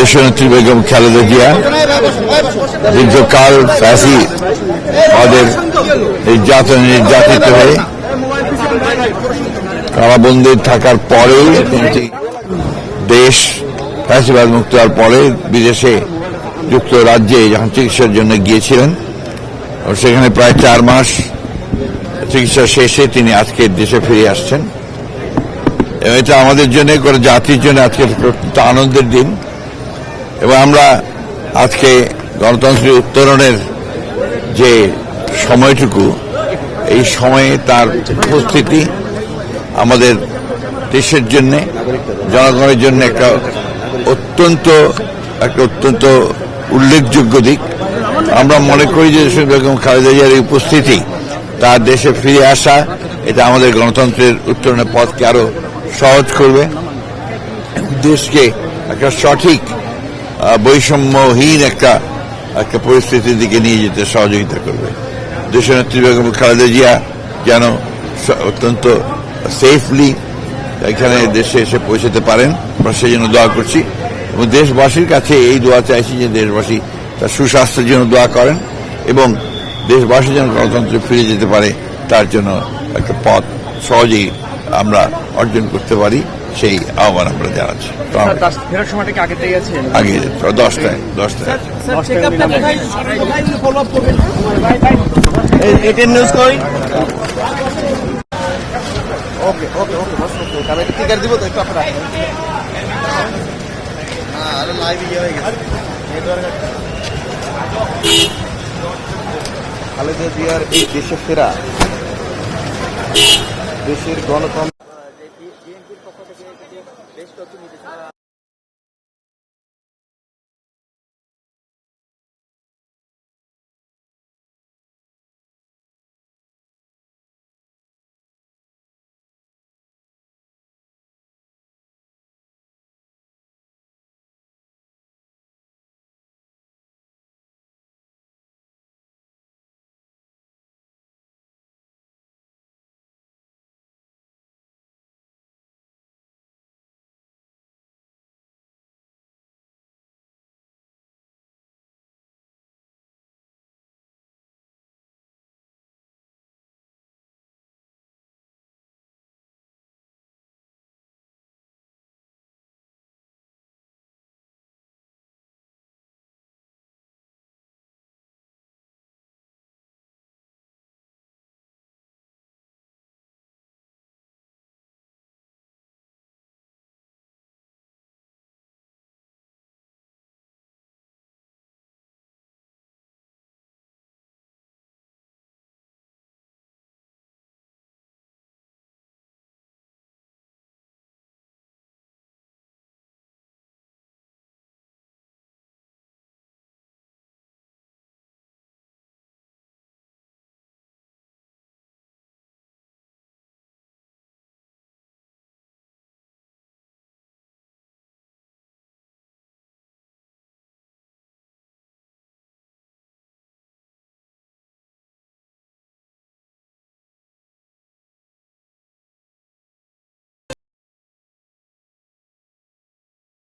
দেশনেত্রী বেগম খালেদা জিয়া দীর্ঘকাল ফ্যাসি আমাদের নির্যাতিত হয়ে কারাবন্দী থাকার পরেও দেশ ফ্যাসিবাদ মুক্ত হওয়ার পরে বিদেশে যুক্তরাজ্যে যখন চিকিৎসার জন্য গিয়েছিলেন, সেখানে প্রায় 4 মাস চিকিৎসা শেষে তিনি আজকে দেশে ফিরে আসছেন। এটা আমাদের জন্য, জাতির জন্য আজকে অত্যন্ত আনন্দের দিন। এবং আমরা আজকে গণতন্ত্রের উত্তরণের যে সময়টুকু, এই সময়ে তার উপস্থিতি আমাদের দেশের জন্য, জনগণের জন্য একটা অত্যন্ত উল্লেখযোগ্য দিক। আমরা মনে করি যে বেগম খালেদা জিয়ার এই উপস্থিতি, তার দেশে ফিরে আসা, এটা আমাদের গণতন্ত্রের উত্তরণের পথকে আরো সহজ করবে, দেশকে একটা সঠিক বৈষম্যহীন একটা পরিস্থিতির দিকে নিয়ে যেতে সহযোগিতা করবে। দেশনেত্রী বেগম খালেদা জিয়া যেন অত্যন্ত সেফলি এখানে দেশে এসে পৌঁছতে পারেন, আমরা সেই জন্য দোয়া করছি। এবং দেশবাসীর কাছে এই দোয়া চাইছি যে দেশবাসী তার সুস্বাস্থ্যের জন্য দোয়া করেন এবং দেশবাসী যেন গণতন্ত্রে ফিরে যেতে পারে, তার জন্য একটা পথ সহজেই আমরা অর্জন করতে পারি, সেই আহ্বান আমরা জানাচ্ছি। আগে 10টায় খালেদা জিয়ার এই দেশে ফেরা দেশের গণতন্ত্র